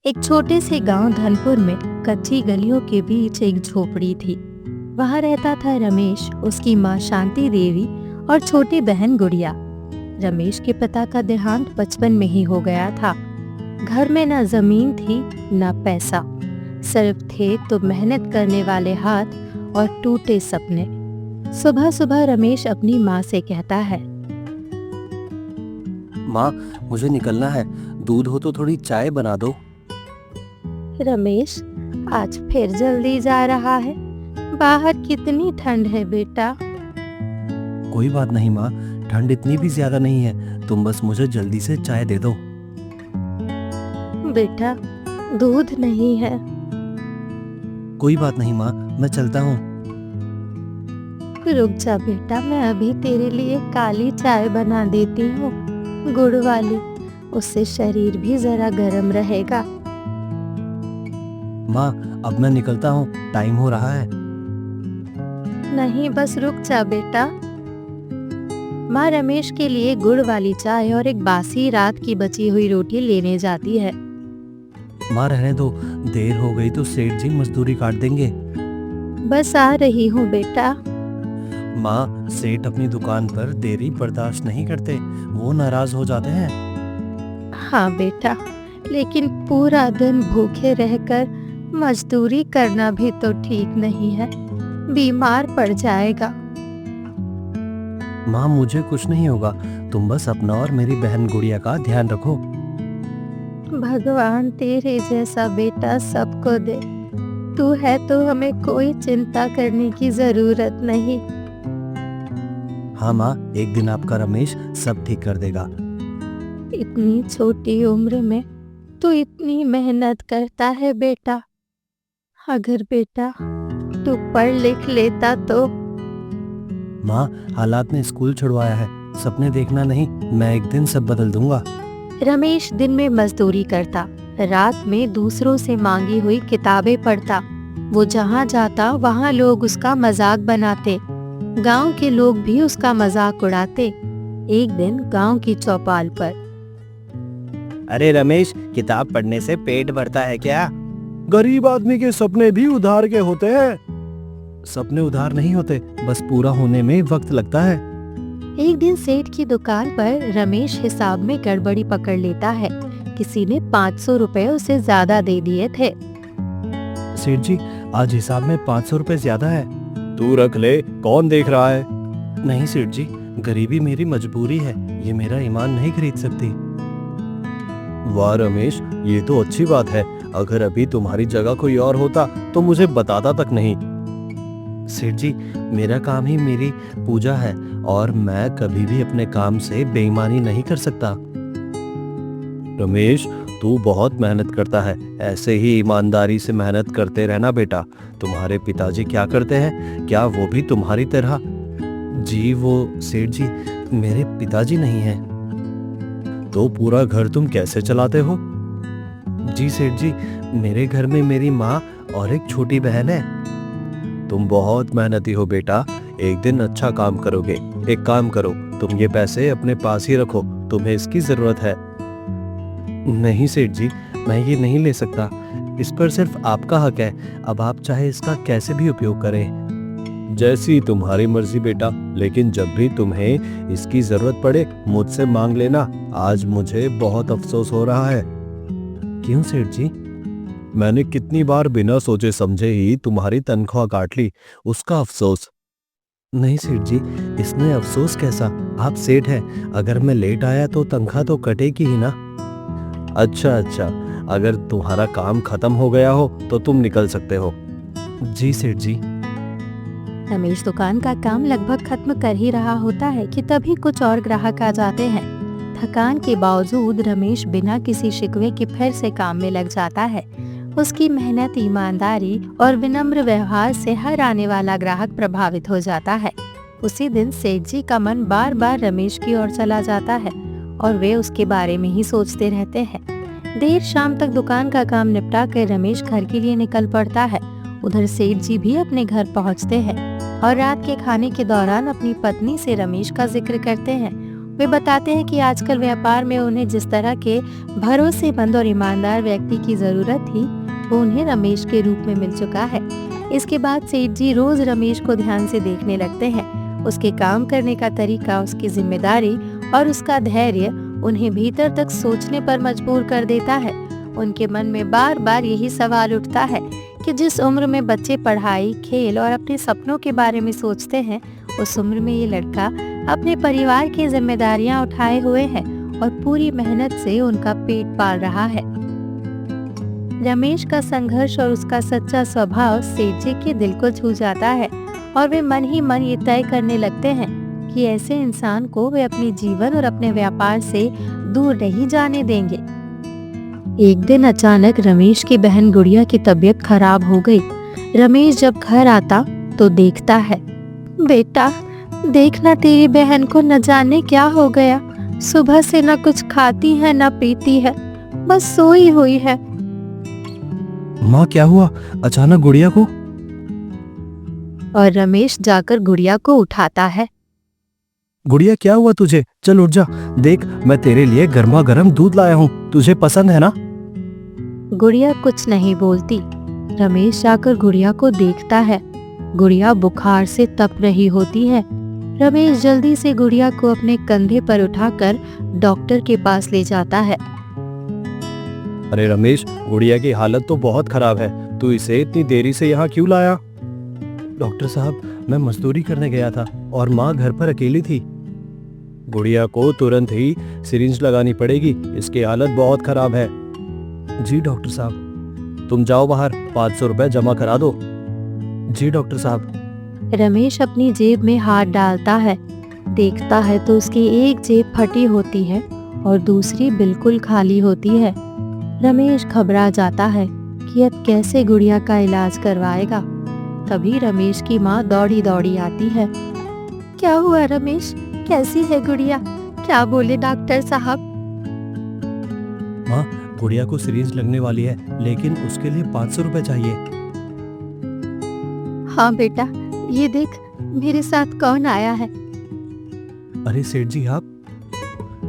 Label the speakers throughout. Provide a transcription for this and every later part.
Speaker 1: एक छोटे से गांव धनपुर में कच्ची गलियों के बीच एक झोपड़ी थी। वहां रहता था रमेश, उसकी माँ शांति देवी और छोटी बहन गुड़िया। रमेश के पिता का देहांत बचपन में ही हो गया था। घर में ना जमीन थी ना पैसा, सिर्फ थे तो मेहनत करने वाले हाथ और टूटे सपने। सुबह सुबह रमेश अपनी माँ से कहता है,
Speaker 2: माँ, मुझे निकलना है। दूध हो तो थोड़ी चाय बना दो।
Speaker 1: रमेश आज फिर जल्दी जा रहा है? बाहर कितनी ठंड है बेटा।
Speaker 2: कोई बात नहीं माँ, ठंड इतनी भी ज्यादा नहीं है। तुम बस मुझे जल्दी से चाय दे दो।
Speaker 1: बेटा दूध नहीं है।
Speaker 2: कोई बात नहीं माँ, मैं चलता हूँ।
Speaker 1: रुक जा बेटा, मैं अभी तेरे लिए काली चाय बना देती हूँ, गुड़ वाली। उससे शरीर भी जरा गर्म रहेगा।
Speaker 2: माँ, अब मैं निकलता हूँ, टाइम हो रहा है।
Speaker 1: नहीं, बस रुक जा बेटा। माँ रमेश के लिए गुड़ वाली चाय और एक बासी रात की बची हुई रोटी लेने जाती है।
Speaker 2: माँ रहने दो, देर हो गई तो सेठ जी मजदूरी काट देंगे।
Speaker 1: बस आ रही हूँ बेटा।
Speaker 2: माँ, सेठ अपनी दुकान पर देरी बर्दाश्त नहीं करते, वो नाराज हो जाते हैं।
Speaker 1: हाँ बेटा, लेकिन पूरा दिन भूखे रहकर मजदूरी करना भी तो ठीक नहीं है, बीमार पड़ जाएगा।
Speaker 2: माँ, मुझे कुछ नहीं होगा, तुम बस अपना और मेरी बहन गुड़िया का ध्यान रखो।
Speaker 1: भगवान तेरे जैसा बेटा सबको दे। तू है तो हमें कोई चिंता करने की जरूरत नहीं।
Speaker 2: हाँ माँ, एक दिन आपका रमेश सब ठीक कर देगा।
Speaker 1: इतनी छोटी उम्र में तू इतनी मेहनत करता है बेटा। अगर बेटा तू पढ़ लिख लेता तो।
Speaker 2: माँ, हालात ने स्कूल छुड़वाया है, सपने देखना नहीं। मैं एक दिन सब बदल दूंगा।
Speaker 1: रमेश दिन में मजदूरी करता, रात में दूसरों से मांगी हुई किताबें पढ़ता। वो जहाँ जाता वहाँ लोग उसका मजाक बनाते, गांव के लोग भी उसका मजाक उड़ाते। एक दिन गांव की चौपाल पर,
Speaker 2: अरे रमेश, किताब पढ़ने से पेट भरता है क्या? गरीब आदमी के सपने भी उधार के होते हैं। सपने उधार नहीं होते, बस पूरा होने में वक्त लगता है।
Speaker 1: एक दिन सेठ की दुकान पर रमेश हिसाब में गड़बड़ी पकड़ लेता है। किसी ने 500 रुपए उसे ज्यादा दे दिए थे।
Speaker 2: सेठ जी, आज हिसाब में 500 रुपए ज्यादा है। तू रख ले, कौन देख रहा है? नहीं सेठ जी, गरीबी मेरी मजबूरी है, ये मेरा ईमान नहीं खरीद सकती। वाह रमेश, ये तो अच्छी बात है। अगर अभी तुम्हारी जगह कोई और होता तो मुझे बताता तक नहीं। सेठ जी, मेरा काम ही मेरी पूजा है और मैं कभी भी अपने काम से बेईमानी नहीं कर सकता। रमेश, तू बहुत मेहनत करता है, ऐसे ही ईमानदारी से मेहनत करते रहना बेटा। तुम्हारे पिताजी क्या करते हैं, क्या वो भी तुम्हारी तरह? जी वो सेठ जी, मेरे पिताजी नहीं हैं। तो पूरा घर तुम कैसे चलाते हो? जी सेठ जी, मेरे घर में मेरी माँ और एक छोटी बहन है। तुम बहुत मेहनती हो बेटा, एक दिन अच्छा काम करोगे। एक काम करो, तुम ये पैसे अपने पास ही रखो, तुम्हें इसकी जरूरत है। नहीं सेठ जी, मैं ये नहीं ले सकता, इस पर सिर्फ आपका हक है। अब आप चाहे इसका कैसे भी उपयोग करें। जैसी तुम्हारी मर्जी बेटा, लेकिन जब भी तुम्हें इसकी जरूरत पड़े मुझसे मांग लेना। आज मुझे बहुत अफसोस हो रहा है। क्यों सेठ जी? मैंने कितनी बार बिना सोचे समझे ही तुम्हारी तनख्वाह काट ली, उसका अफसोस। नहीं सेठ जी, इसमें अफसोस कैसा? आप सेठ हैं, अगर मैं लेट आया तो तनख्वाह तो कटेगी ही ना। अच्छा अच्छा, अगर तुम्हारा काम खत्म हो गया हो तो तुम निकल सकते हो। जी सेठ जी।
Speaker 1: रमेश दुकान का काम लगभग खत्म कर ही रहा होता है कि तभी कुछ और ग्राहक आ जाते हैं। थकान के बावजूद रमेश बिना किसी शिकवे के फिर से काम में लग जाता है। उसकी मेहनत, ईमानदारी और विनम्र व्यवहार से हर आने वाला ग्राहक प्रभावित हो जाता है। उसी दिन सेठ जी का मन बार बार रमेश की ओर चला जाता है और वे उसके बारे में ही सोचते रहते हैं। देर शाम तक दुकान का काम निपटा कर रमेश घर के लिए निकल पड़ता है। उधर सेठ जी भी अपने घर पहुंचते हैं और रात के खाने के दौरान अपनी पत्नी से रमेश का जिक्र करते हैं। वे बताते हैं कि आजकल व्यापार में उन्हें जिस तरह के भरोसेमंद और ईमानदार व्यक्ति की जरूरत थी, वो उन्हें रमेश के रूप में मिल चुका है। इसके बाद सेठ जी रोज रमेश को ध्यान से देखने लगते हैं। उसके काम करने का तरीका, उसकी जिम्मेदारी और उसका धैर्य उन्हें भीतर तक सोचने पर मजबूर कर देता है। उनके मन में बार बार यही सवाल उठता है कि जिस उम्र में बच्चे पढ़ाई, खेल और अपने सपनों के बारे में सोचते हैं, उस उम्र में ये लड़का अपने परिवार की जिम्मेदारियां उठाए हुए है और पूरी मेहनत से उनका पेट पाल रहा है। रमेश का संघर्ष और उसका सच्चा स्वभाव सेठ जी के दिल को छू जाता है और वे मन ही मन ये तय करने लगते हैं कि ऐसे इंसान को वे अपने जीवन और अपने व्यापार से दूर नहीं जाने देंगे। एक दिन अचानक रमेश की बहन गुड़िया की तबीयत खराब हो गई। रमेश जब घर आता तो देखता है, बेटा देखना तेरी बहन को न जाने क्या हो गया। सुबह से न कुछ खाती है न पीती है, बस सोई हुई है।
Speaker 2: माँ क्या हुआ अचानक गुड़िया को?
Speaker 1: और रमेश जाकर गुड़िया को उठाता है।
Speaker 2: गुड़िया क्या हुआ तुझे? चल उठ जा, देख मैं तेरे लिए गर्मा गर्म दूध लाया हूँ, तुझे पसंद है ना?
Speaker 1: गुड़िया कुछ नहीं बोलती। रमेश जाकर गुड़िया को देखता है। गुड़िया बुखार से तप रही होती है। रमेश जल्दी से गुड़िया को अपने कंधे पर उठाकर डॉक्टर के पास ले जाता है।
Speaker 2: अरे रमेश, गुड़िया की हालत तो बहुत खराब है, तू इसे इतनी देरी से यहाँ क्यों लाया? डॉक्टर साहब, मैं मजदूरी करने गया था और माँ घर पर अकेली थी। गुड़िया को तुरंत ही सिरिंज लगानी पड़ेगी, इसकी हालत बहुत खराब है। जी डॉक्टर साहब। तुम जाओ बाहर, 500 रुपए जमा करा दो। जी डॉक्टर साहब।
Speaker 1: रमेश अपनी जेब में हाथ डालता है। देखता है तो उसकी एक जेब फटी होती है और दूसरी बिल्कुल खाली होती है। रमेश घबरा जाता है कि अब कैसे गुड़िया का इलाज करवाएगा। तभी रमेश की माँ दौड़ी दौड़ी आती है। क्या हुआ रमेश, कैसी है गुड़िया? क्या बोले डॉक्टर साहब?
Speaker 2: माँ, गुड़िया को सिरिंज लगने वाली है, लेकिन उसके लिए 500 रुपए चाहिए।
Speaker 1: हाँ बेटा, ये देख मेरे साथ कौन आया है।
Speaker 2: अरे सेठ जी आप?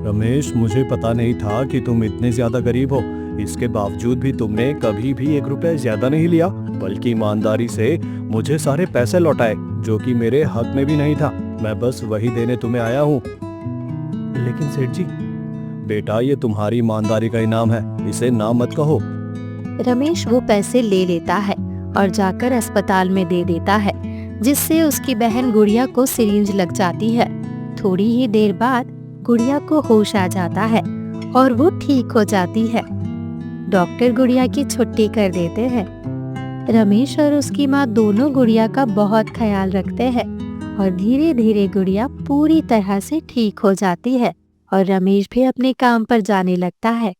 Speaker 2: रमेश, मुझे पता नहीं था कि तुम इतने ज्यादा गरीब हो। इसके बावजूद भी तुमने कभी भी 1 रुपया ज्यादा नहीं लिया, बल्कि ईमानदारी से मुझे सारे पैसे लौटाए, जो कि मेरे हक में भी नहीं था। मैं बस वही देने तुम्हें आया हूँ। लेकिन सेठ जी, बेटा ये तुम्हारी ईमानदारी का इनाम है, इसे ना मत कहो।
Speaker 1: रमेश वो पैसे ले लेता है और जाकर अस्पताल में दे देता है, जिससे उसकी बहन गुड़िया को सिरिंज लग जाती है। थोड़ी ही देर बाद गुड़िया को होश आ जाता है और वो ठीक हो जाती है। डॉक्टर गुड़िया की छुट्टी कर देते हैं। रमेश और उसकी माँ दोनों गुड़िया का बहुत ख्याल रखते हैं और धीरे धीरे गुड़िया पूरी तरह से ठीक हो जाती है और रमेश भी अपने काम पर जाने लगता है।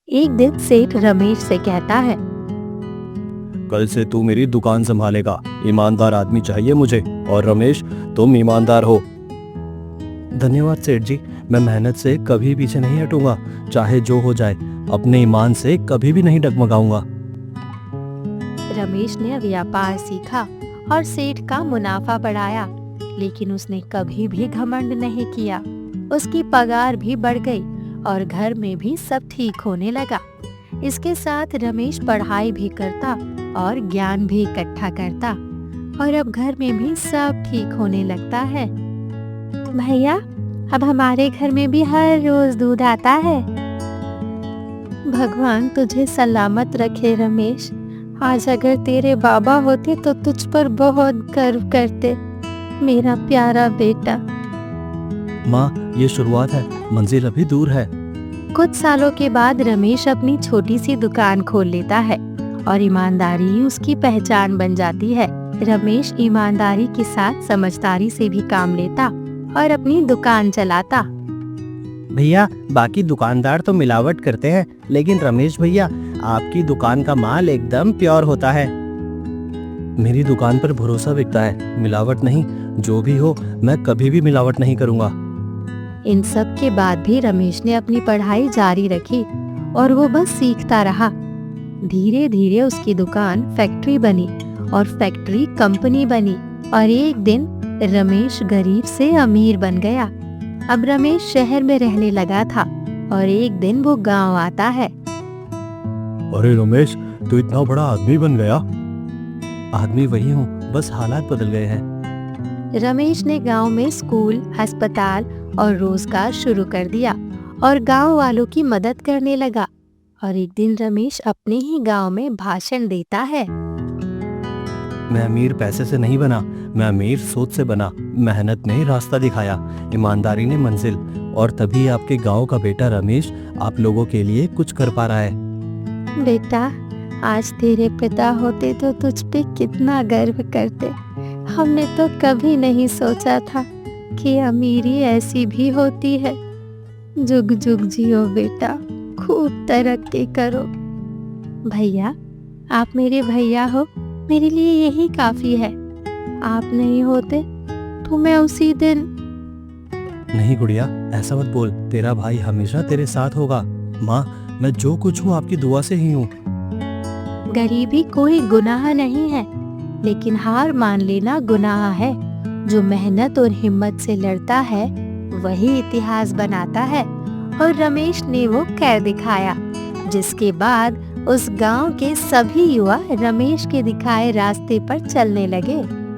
Speaker 1: एक दिन सेठ रमेश से कहता है,
Speaker 2: कल से तू मेरी दुकान संभालेगा। ईमानदार आदमी चाहिए मुझे, और रमेश तुम ईमानदार हो। धन्यवाद सेठ जी, मैं मेहनत से कभी पीछे नहीं हटूंगा, चाहे जो हो जाए। अपने ईमान से कभी भी नहीं डगमगाऊंगा।
Speaker 1: रमेश ने व्यापार सीखा और सेठ का मुनाफा बढ़ाया, लेकिन उसने कभी भी घमंड नहीं किया। उसकी पगार भी बढ़ गई और घर में भी सब ठीक होने लगा। इसके साथ रमेश पढ़ाई भी करता और ज्ञान भी इकट्ठा करता और अब घर में भी सब ठीक होने लगता है। भैया, अब हमारे घर में भी हर रोज दूध आता है। भगवान तुझे सलामत रखे रमेश। आज अगर तेरे बाबा होते तो तुझ पर बहुत गर्व करते, मेरा प्यारा बेटा।
Speaker 2: माँ, ये शुरुआत है, मंजिल अभी दूर है।
Speaker 1: कुछ सालों के बाद रमेश अपनी छोटी सी दुकान खोल लेता है और ईमानदारी ही उसकी पहचान बन जाती है। रमेश ईमानदारी के साथ समझदारी से भी काम लेता और अपनी दुकान चलाता।
Speaker 3: भैया, बाकी दुकानदार तो मिलावट करते हैं, लेकिन रमेश भैया आपकी दुकान का माल एकदम प्योर होता है।
Speaker 2: मेरी दुकान पर भरोसा बिकता है, मिलावट नहीं। जो भी हो, मैं कभी भी मिलावट नहीं करूँगा।
Speaker 1: इन सब के बाद भी रमेश ने अपनी पढ़ाई जारी रखी और वो बस सीखता रहा। धीरे धीरे उसकी दुकान फैक्ट्री बनी और फैक्ट्री कंपनी बनी और एक दिन रमेश गरीब से अमीर बन गया। अब रमेश शहर में रहने लगा था और एक दिन वो गांव आता है।
Speaker 2: अरे रमेश, तू इतना बड़ा आदमी बन गया। आदमी वही हूँ, बस हालात बदल गए हैं।
Speaker 1: रमेश ने गांव में स्कूल, अस्पताल और रोजगार शुरू कर दिया और गांव वालों की मदद करने लगा। और एक दिन रमेश अपने ही गांव में भाषण देता है।
Speaker 2: मैं अमीर पैसे से नहीं बना, मैं अमीर सोच से बना। मेहनत ने रास्ता दिखाया, ईमानदारी ने मंजिल, और तभी आपके गांव का बेटा रमेश आप लोगों के लिए कुछ कर पा रहा है।
Speaker 1: बेटा, आज तेरे पिता होते तो तुझ पे कितना गर्व करते। हमने तो कभी नहीं सोचा था कि अमीरी ऐसी भी होती है। जुग जुग जियो बेटा, खूब तरक्की करो। भैया, आप मेरे भैया हो, मेरे लिए यही काफी है। आप नहीं होते तो मैं उसी दिन।
Speaker 2: नहीं गुड़िया, ऐसा मत बोल। तेरा भाई हमेशा तेरे साथ होगा। माँ, मैं जो कुछ हूँ आपकी दुआ से ही हूँ।
Speaker 1: गरीबी कोई गुनाह नहीं है, लेकिन हार मान लेना गुनाह है। जो मेहनत और हिम्मत से लड़ता है वही इतिहास बनाता है। और रमेश ने वो कर दिखाया, जिसके बाद उस गांव के सभी युवा रमेश के दिखाए रास्ते पर चलने लगे।